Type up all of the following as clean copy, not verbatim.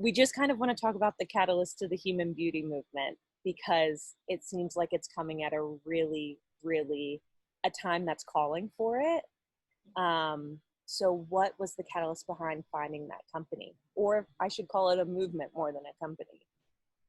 we just kind of want to talk about the catalyst to the human beauty movement because it seems like it's coming at a really, really a time that's calling for it. So what was the catalyst behind finding that company? Or I should call it a movement more than a company.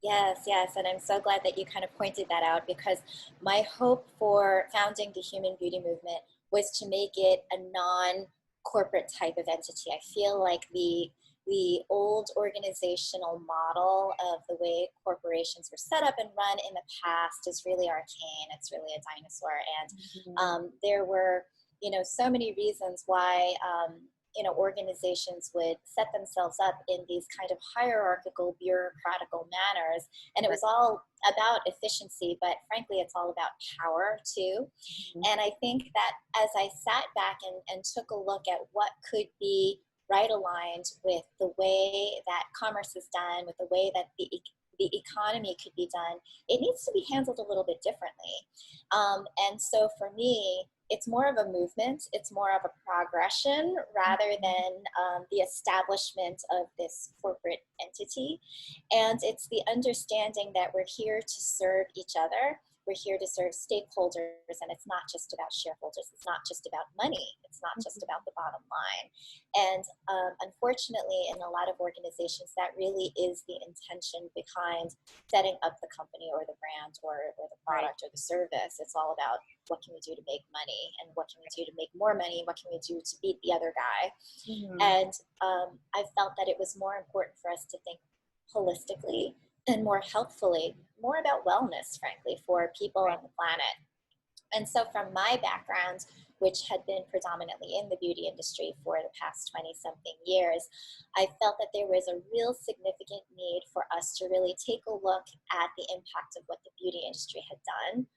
Yes, yes, and I'm so glad that you kind of pointed that out because my hope for founding the Human Beauty Movement was to make it a non-corporate type of entity. I feel like the old organizational model of the way corporations were set up and run in the past is really arcane. It's really a dinosaur, and there were so many reasons why organizations would set themselves up in these kind of hierarchical, bureaucratical manners. And it was all about efficiency, but frankly, it's all about power too. And I think that as I sat back and took a look at what could be right aligned with the way that commerce is done, with the way that the economy could be done, it needs to be handled a little bit differently. And so for me, it's more of a movement, it's more of a progression rather than the establishment of this corporate entity. And it's the understanding that we're here to serve each other. We're here to serve stakeholders, and it's not just about shareholders. It's not just about money. It's not just about the bottom line. And unfortunately, in a lot of organizations, that really is the intention behind setting up the company or the brand or the product or the service. It's all about what can we do to make money, and what can we do to make more money, and what can we do to beat the other guy. And I felt that it was more important for us to think holistically and more healthfully, more about wellness, frankly, for people on the planet. And so from my background, which had been predominantly in the beauty industry for the past 20-something years, I felt that there was a real significant need for us to really take a look at the impact of what the beauty industry had done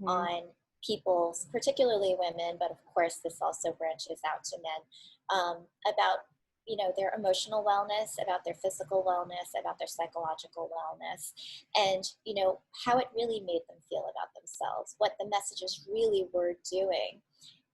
on people's, particularly women, but of course this also branches out to men, about their emotional wellness, about their physical wellness, about their psychological wellness, and, how it really made them feel about themselves, what the messages really were doing.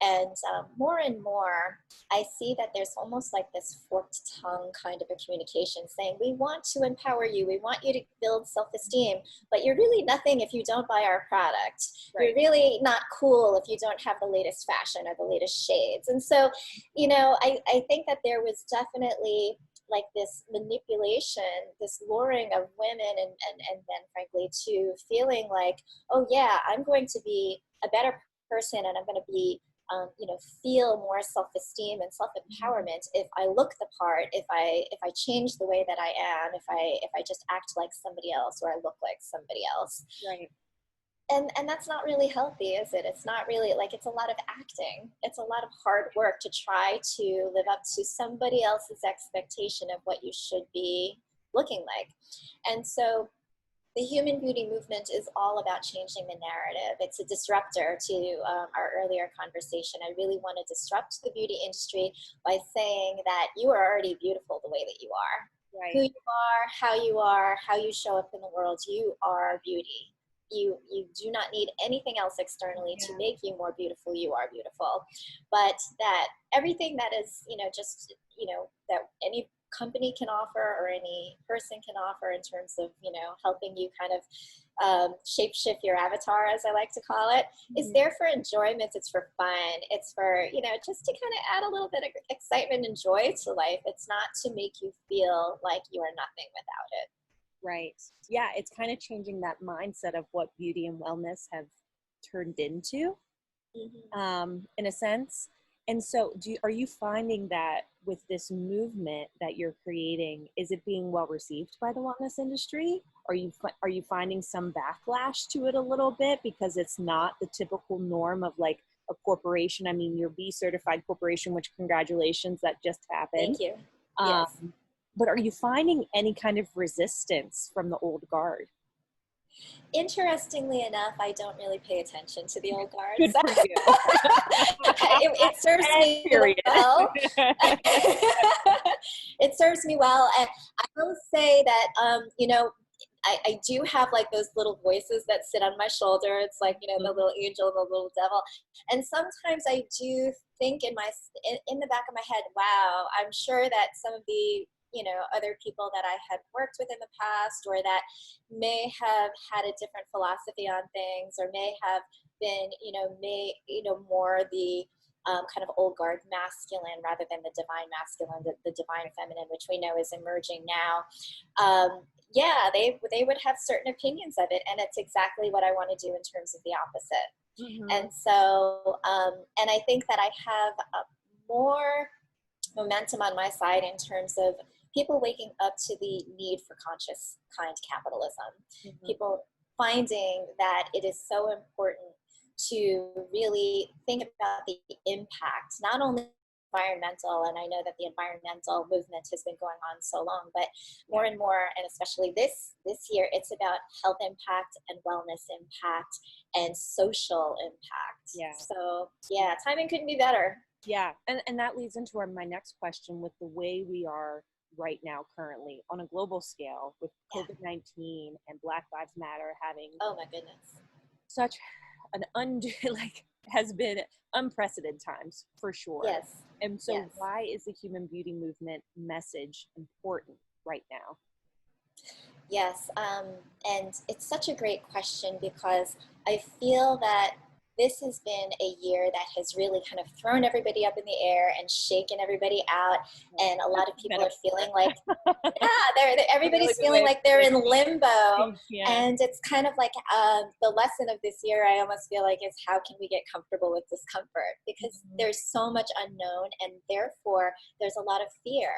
And more and more, I see that there's almost like this forked tongue kind of a communication saying, we want to empower you, we want you to build self-esteem, but you're really nothing if you don't buy our product. You're really not cool if you don't have the latest fashion or the latest shades. And so, I think that there was definitely like this manipulation, this luring of women and men, frankly, to feeling like, oh yeah, I'm going to be a better person and I'm going to be feel more self-esteem and self-empowerment if I look the part, if I change the way that I am, if I just act like somebody else or I look like somebody else. Right. And that's not really healthy, is it? It's not really, like, it's a lot of acting. It's a lot of hard work to try to live up to somebody else's expectation of what you should be looking like. And so the human beauty movement is all about changing the narrative. It's a disruptor to our earlier conversation. I really want to disrupt the beauty industry by saying that you are already beautiful the way that you are. Right. Who you are, how you show up in the world, you are beauty. You do not need anything else externally to make you more beautiful. You are beautiful. But that everything that is, that any company can offer or any person can offer in terms of, helping you kind of shape shift your avatar, as I like to call it, is there for enjoyment. It's for fun. It's for, just to kind of add a little bit of excitement and joy to life. It's not to make you feel like you are nothing without it. Right. Yeah, it's kind of changing that mindset of what beauty and wellness have turned into, in a sense. And so are you finding that with this movement that you're creating, is it being well received by the wellness industry? Are you finding some backlash to it a little bit because it's not the typical norm of like a corporation? I mean, your B certified corporation, which congratulations, that just happened. Thank you. Yes. But are you finding any kind of resistance from the old guard? Interestingly enough, I don't really pay attention to the old guard. Good for you. It serves me well. It serves me well. And I will say that, I do have like those little voices that sit on my shoulder. It's like, the little angel, the little devil. And sometimes I do think in the back of my head, wow, I'm sure that some of the other people that I had worked with in the past, or that may have had a different philosophy on things, or may have been, more the kind of old guard masculine rather than the divine masculine, the divine feminine, which we know is emerging now. Yeah, they would have certain opinions of it, and it's exactly what I want to do in terms of the opposite. Mm-hmm. And so, and I think that I have more momentum on my side in terms of people waking up to the need for conscious, kind capitalism. Mm-hmm. People finding that it is so important to really think about the impact, not only environmental, and I know that the environmental movement has been going on so long, but more and more, and especially this year, it's about health impact and wellness impact and social impact. Yeah. So yeah, timing couldn't be better. Yeah, and that leads into my next question. With the way we are right now currently on a global scale with COVID-19 and Black Lives Matter having, oh my goodness, such an has been unprecedented times for sure. Yes. And so yes. Why is the human beauty movement message important right now? Yes, and it's such a great question, because I feel that this has been a year that has really kind of thrown everybody up in the air and shaken everybody out, and a lot of people are feeling like, everybody's feeling like they're in limbo, and it's kind of like the lesson of this year, I almost feel like, is how can we get comfortable with discomfort, because there's so much unknown, and therefore there's a lot of fear.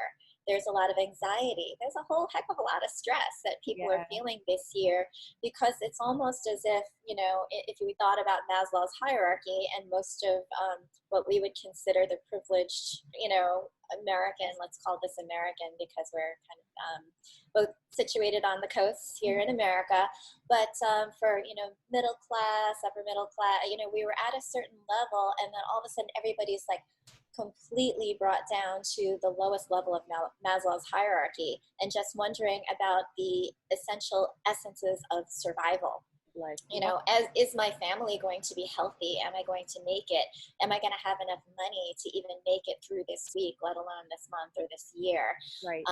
There's a lot of anxiety. There's a whole heck of a lot of stress that people are feeling this year, because it's almost as if, if we thought about Maslow's hierarchy and most of what we would consider the privileged, American, let's call this American because we're kind of both situated on the coast here in America, but for, middle class, upper middle class, we were at a certain level, and then all of a sudden everybody's like completely brought down to the lowest level of Maslow's hierarchy, and just wondering about the essential essences of survival. Is my family going to be healthy? Am I going to make it? Am I going to have enough money to even make it through this week, let alone this month or this year? Right.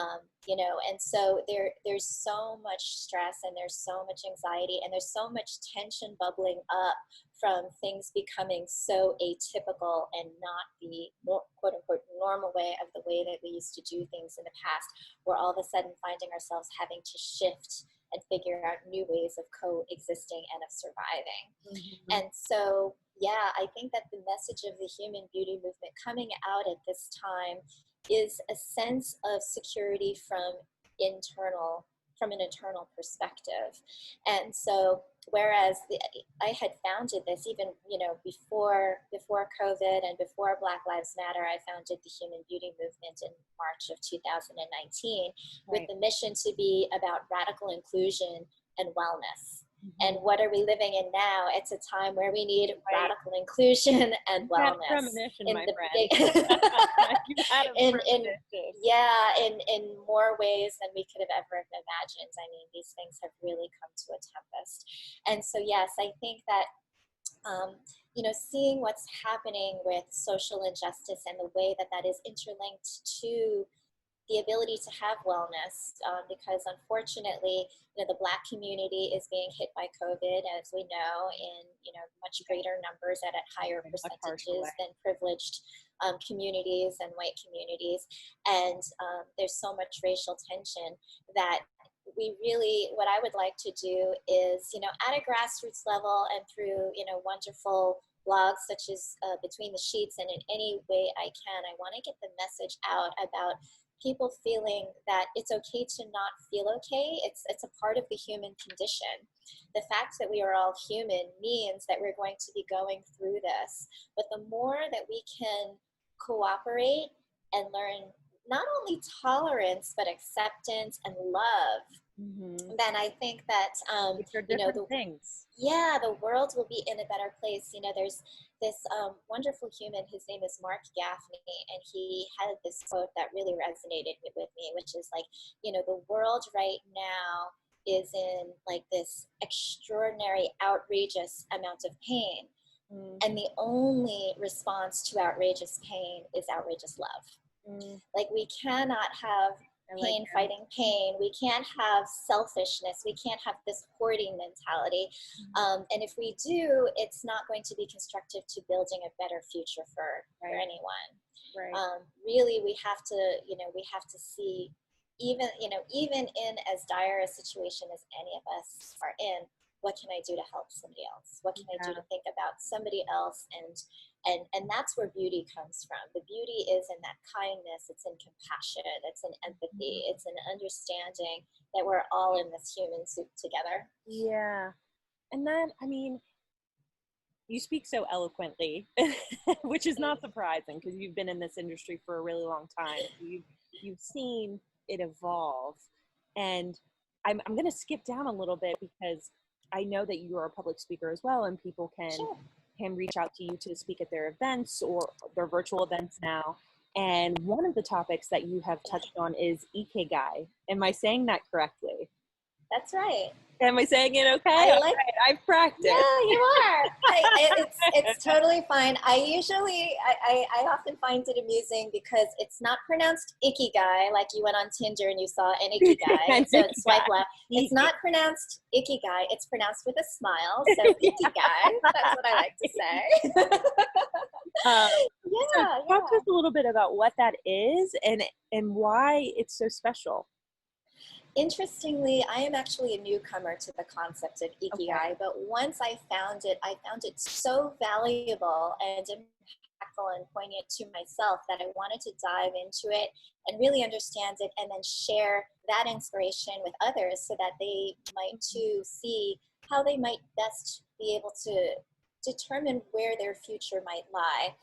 And so there's so much stress, and there's so much anxiety, and there's so much tension bubbling up from things becoming so atypical and not the quote unquote normal way of the way that we used to do things in the past. We're all of a sudden finding ourselves having to shift and figure out new ways of coexisting and of surviving. And so, I think that the message of the human beauty movement coming out at this time is a sense of security from an internal perspective. And so, whereas I had founded this even, before COVID and before Black Lives Matter, I founded the Human Beauty Movement in March of 2019 with the mission to be about radical inclusion and wellness. And what are we living in now? It's a time where we need radical inclusion and wellness. In more ways than we could have ever imagined. I mean, these things have really come to a tempest. And so, yes, I think that, seeing what's happening with social injustice and the way that that is interlinked to the ability to have wellness, because unfortunately, the Black community is being hit by COVID, as we know, in much greater numbers and at higher percentages than privileged communities and white communities, and there's so much racial tension that we really, what I would like to do is, at a grassroots level and through, wonderful blogs such as Between the Sheets, and in any way I can, I want to get the message out about people feeling that it's okay to not feel okay. It's a part of the human condition. The fact that we are all human means that we're going to be going through this. But the more that we can cooperate and learn not only tolerance, but acceptance and love, then I think that, which are different things. Yeah, the world will be in a better place. There's this wonderful human, his name is Mark Gaffney, and he had this quote that really resonated with me, which is like, the world right now is in like this extraordinary, outrageous amount of pain. And the only response to outrageous pain is outrageous love. Like, we cannot have I like pain that. fighting pain. We can't have selfishness. We can't have this hoarding mentality. And if we do, it's not going to be constructive to building a better future for Right. anyone. Right. Really, we have to, we have to see, even in as dire a situation as any of us are in, what can I do to help somebody else? What can I do Yeah. to think about somebody else? And that's where beauty comes from. The beauty is in that kindness, it's in compassion, it's in empathy, it's in understanding that we're all in this human soup together. Yeah. And then, I mean, you speak so eloquently, which is not surprising because you've been in this industry for a really long time. You've seen it evolve. And I'm going to skip down a little bit because I know that you are a public speaker as well, and people Sure. can reach out to you to speak at their events or their virtual events now. And one of the topics that you have touched on is Ikigai. Am I saying that correctly? That's right. Am I saying it okay? I All like right, I've practiced. Yeah, you are. It's totally fine. I often find it amusing because it's not pronounced ikigai like you went on Tinder and you saw an ikigai, so it's swipe left. It's not pronounced ikigai. It's pronounced with a smile, so ikigai. That's what I like to say. Um, so Yeah, talk to yeah. us a little bit about what that is and why it's so special. Interestingly, I am actually a newcomer to the concept of Okay. ikigai, but once I found it so valuable and impactful and poignant to myself that I wanted to dive into it and really understand it and then share that inspiration with others so that they might too see how they might best be able to determine where their future might lie.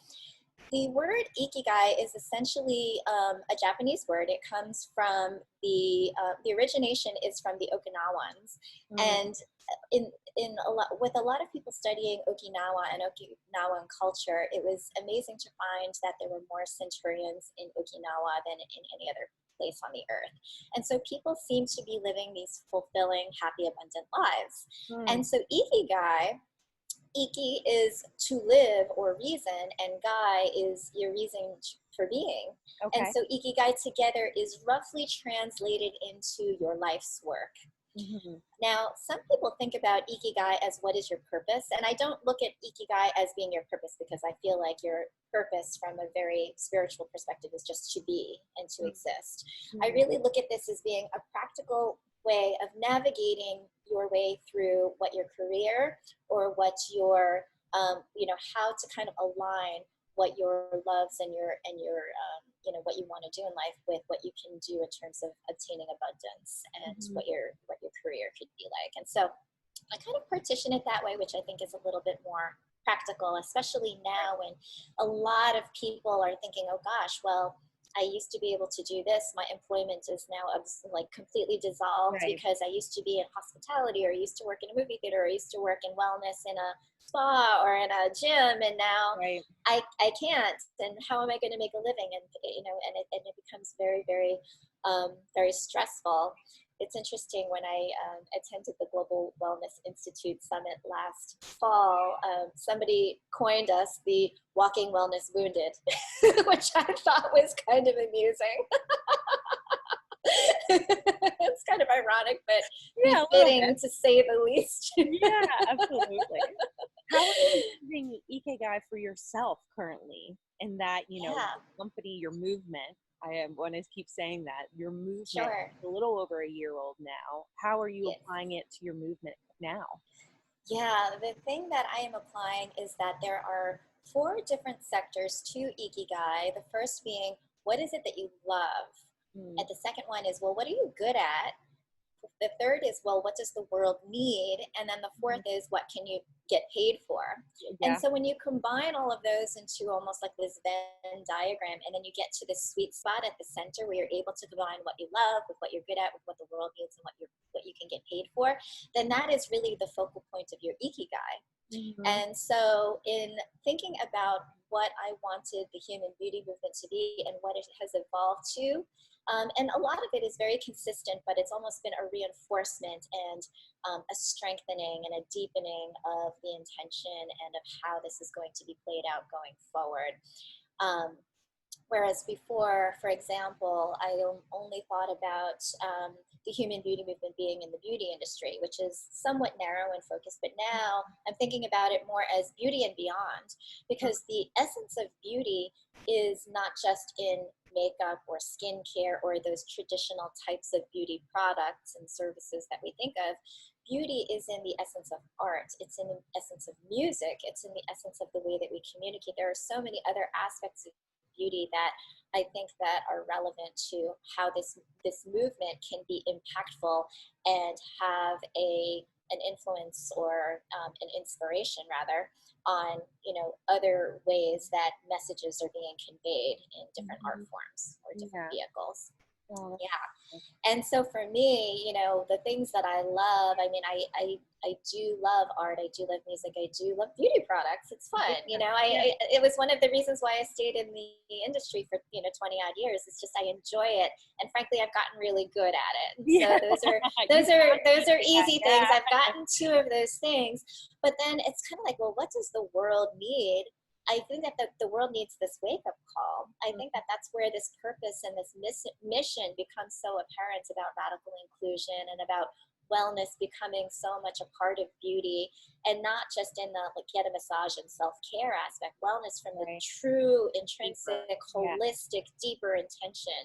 The word ikigai is essentially a Japanese word. It comes from the origination is from the Okinawans, Mm, and in a lot with a lot of people studying Okinawa and Okinawan culture, it was amazing to find that there were more centurions in Okinawa than in any other place on the earth, and so people seem to be living these fulfilling, happy, abundant lives. mm, And so ikigai, Iki is to live or reason, and Gai is your reason for being. And okay. so Ikigai together is roughly translated into your life's work. Hmm. Now, some people think about Ikigai as what is your purpose, and I don't look at Ikigai as being your purpose because I feel like your purpose from a very spiritual perspective is just to be and to exist. I Hmm. really look at this as being a practical way of navigating your way through what your career or what your how to kind of align what your loves and your what you want to do in life with what you can do in terms of obtaining abundance and Hmm. what your career could be like. And so I kind of partition it that way, which I think is a little bit more practical, especially now when a lot of people are thinking, oh gosh, well, I used to be able to do this. My employment is now like completely dissolved Right. because I used to be in hospitality or I used to work in a movie theater or I used to work in wellness in a spa or in a gym. And now Right. I can't. And how am I going to make a living? And, and it becomes very, very, very stressful. It's interesting when I attended the Global Wellness Institute Summit last fall, somebody coined us the walking wellness wounded, which I thought was kind of amusing. It's kind of ironic, but Yeah, a little bit. befitting to say the least. Yeah, absolutely. How are you using Ikigai for yourself currently? In that, Yeah, company, your movement. I want to keep saying that your movement sure. is a little over a year old now. How are you Yes. applying it to your movement now? Yeah, the thing that I am applying is that there are four different sectors to Ikigai. The first being, what is it that you love? Mm, And the second one is, well, what are you good at? The third is, well, what does the world need? And then the fourth mhm. is, what can you get paid for? And Yeah. so when you combine all of those into almost like this Venn diagram, and then you get to this sweet spot at the center where you're able to combine what you love with what you're good at, with what the world needs, and what you can get paid for, then that is really the focal point of your ikigai. Hmm. And so, in thinking about what I wanted the human beauty movement to be and what it has evolved to, and a lot of it is very consistent, but it's almost been a reinforcement and a strengthening and a deepening of the intention and of how this is going to be played out going forward. Um, Whereas before, for example, I only thought about the human beauty movement being in the beauty industry, which is somewhat narrow in focus. But now I'm thinking about it more as beauty and beyond, because the essence of beauty is not just in makeup or skincare or those traditional types of beauty products and services that we think of. Beauty is in the essence of art. It's in the essence of music. It's in the essence of the way that we communicate. There are so many other aspects of beauty that I think that are relevant to how this movement can be impactful and have an influence or an inspiration rather on other ways that messages are being conveyed in different art forms or different vehicles. Oh, Yeah. And so for me, the things that I love, I mean, I do love art. I do love music. I do love beauty products. It's fun. It was one of the reasons why I stayed in the industry for, 20 odd years. It's just, I enjoy it. And frankly, I've gotten really good at it. So those are easy things. I've gotten two of those things, but then it's kind of like, well, what does the world need? I think that the world needs this wake-up call. I think that that's where this purpose and this mission becomes so apparent about radical inclusion and about wellness becoming so much a part of beauty, and not just in the get a massage and self-care aspect. Wellness from the true, intrinsic, holistic, deeper intention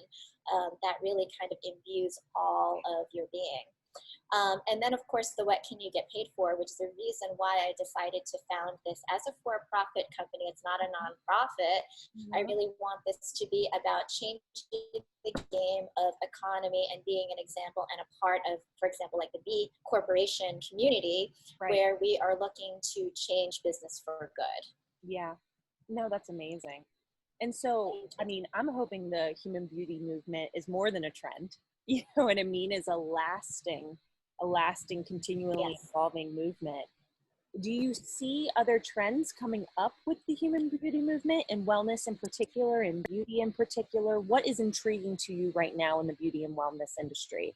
that really kind of imbues all of your being. And then, of course, the what can you get paid for, which is the reason why I decided to found this as a for-profit company. It's not a nonprofit. I really want this to be about changing the game of economy and being an example and a part of, for example, like the B Corporation community, where we are looking to change business for good. Yeah. No, that's amazing. And so, I mean, I'm hoping the human beauty movement is more than a trend. You know what I mean? Is a lasting, continually evolving movement. Do you see other trends coming up with the human beauty movement and wellness in particular and beauty in particular? What is intriguing to you right now in the beauty and wellness industry?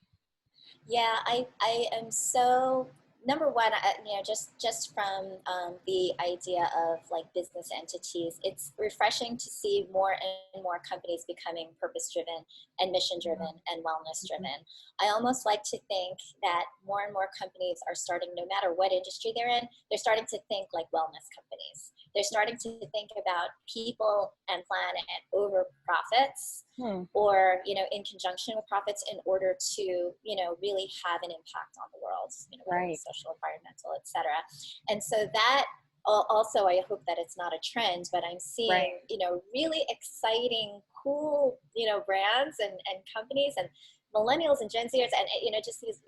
Yeah, I am so, number one, just from the idea of like business entities, it's refreshing to see more and more companies becoming purpose driven and mission driven and wellness driven. I almost like to think that more and more companies are starting, no matter what industry they're in, they're starting to think like wellness companies. They're starting to think about people and planet over profits, or in conjunction with profits, in order to really have an impact on the world, whether it's social, environmental, etc. And so that also, I hope that it's not a trend, but I'm seeing really exciting, cool brands and companies and millennials and Gen Zers and just these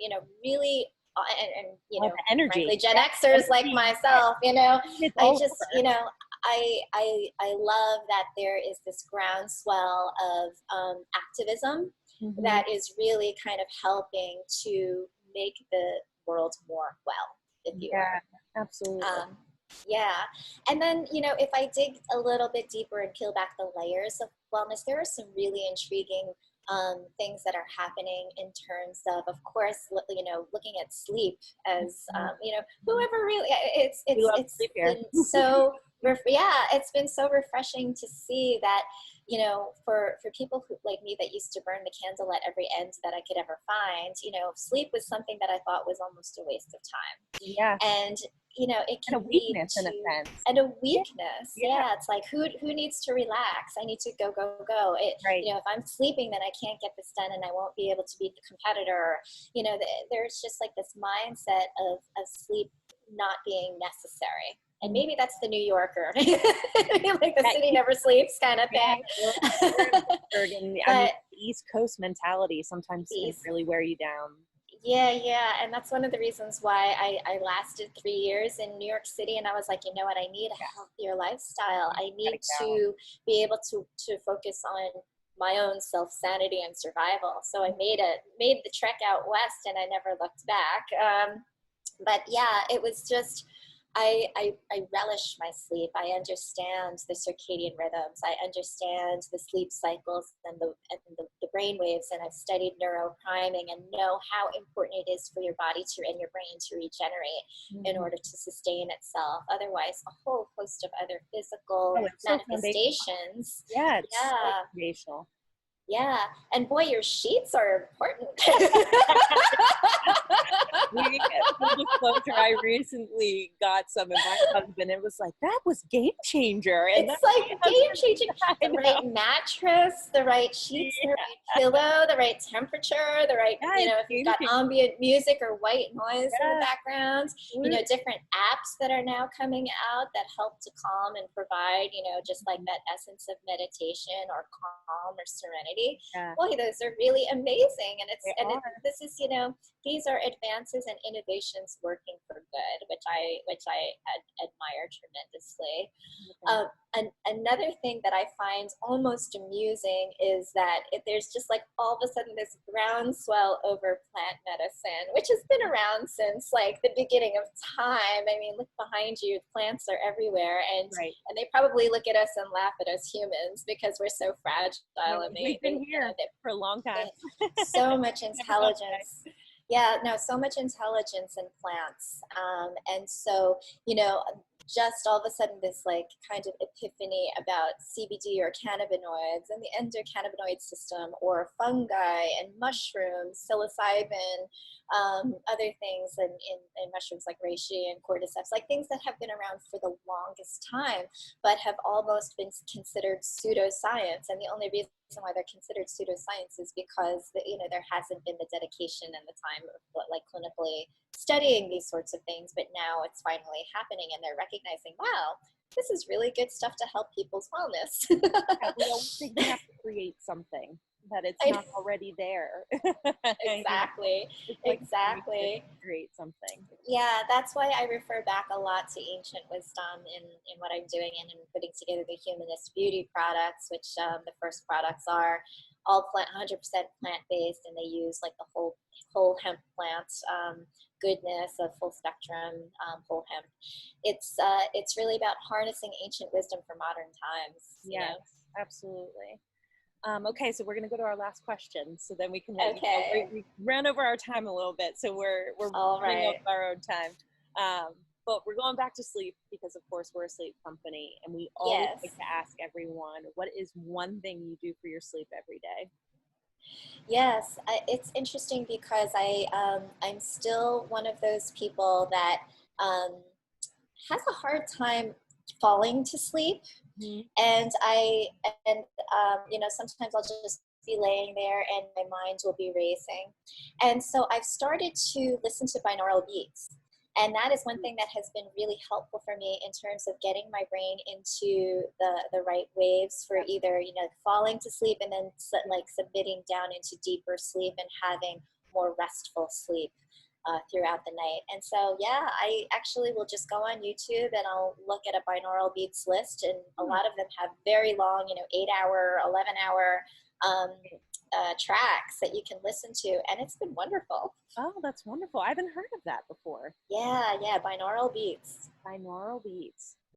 really and energy, frankly, Gen Xers like myself, I just I love that there is this groundswell of activism that is really kind of helping to make the world more well, if you will. Absolutely. Yeah. And then, if I dig a little bit deeper and peel back the layers of wellness, there are some really intriguing things that are happening in terms of course, looking at sleep as, whoever really, it's been so, it's been so refreshing to see that, for people who like me that used to burn the candle at every end that I could ever find, sleep was something that I thought was almost a waste of time. Yeah. And it can a weakness lead to, in a sense. And a weakness. Yeah. It's like, who needs to relax? I need to go. If I'm sleeping, then I can't get this done and I won't be able to beat the competitor. There's just like this mindset of sleep not being necessary. And maybe that's the New Yorker, like the city never sleeps kind of thing. But the East Coast mentality sometimes can really wear you down. Yeah. And that's one of the reasons why I lasted 3 years in New York City. And I was like, what? I need a healthier lifestyle. I need to be able to focus on my own self-sanity and survival. So I made the trek out west and I never looked back. But yeah, it was just, I relish my sleep. I understand the circadian rhythms. I understand the sleep cycles and the brain waves. And I've studied neuropriming and know how important it is for your body and your brain to regenerate in order to sustain itself. Otherwise, a whole host of other physical it's so manifestations. Yeah, it's so Yeah. foundational. Yeah. And boy, your sheets are important. Full disclosure, I recently got some, and my husband, it was like, that was game changer. And it's like game changing. The right mattress, the right sheets, the right pillow, the right temperature, the right, if you've got ambient music or white noise in the background, different apps that are now coming out that help to calm and provide, just like that essence of meditation or calm or serenity. Boy, those are really amazing. And this is, these are advances and innovations working for good, which I admire tremendously. Another thing that I find almost amusing is that there's just like all of a sudden this groundswell over plant medicine, which has been around since like the beginning of time. I mean, look behind you, plants are everywhere, and they probably look at us and laugh at us humans because we're so fragile. I mean, we've been here for a long time. So much intelligence. So much intelligence in plants. And so, just all of a sudden this like kind of epiphany about CBD or cannabinoids and the endocannabinoid system, or fungi and mushrooms, psilocybin, other things in mushrooms like reishi and cordyceps, like things that have been around for the longest time, but have almost been considered pseudoscience. And the only reason why they're considered pseudoscience is because there hasn't been the dedication and the time of like clinically studying these sorts of things, but now it's finally happening and they're recognizing, wow, this is really good stuff to help people's wellness. We always think we have to create something, that it's not already there. Exactly. Exactly. Create something. Yeah, that's why I refer back a lot to ancient wisdom in what I'm doing and in putting together the Humanist Beauty products, which the first products are all 100% plant-based, and they use like the whole hemp plant goodness of full spectrum whole hemp. It's really about harnessing ancient wisdom for modern times. Yes, absolutely. Okay, so we're going to go to our last question, so then we can we ran over our time a little bit, so we're running over our own time. But we're going back to sleep because, of course, we're a sleep company, and we always like to ask everyone, what is one thing you do for your sleep every day? Yes, it's interesting because I'm still one of those people that has a hard time falling to sleep. Mm-hmm. And sometimes I'll just be laying there and my mind will be racing. And so I've started to listen to binaural beats. And that is one thing that has been really helpful for me in terms of getting my brain into the right waves for either, falling to sleep and then like submitting down into deeper sleep and having more restful sleep throughout the night. And so, I actually will just go on YouTube and I'll look at a binaural beats list, and a lot of them have very long, 8-hour, 11-hour tracks that you can listen to, and it's been wonderful. Oh, that's wonderful. I haven't heard of that before. Yeah, binaural beats. Binaural beats.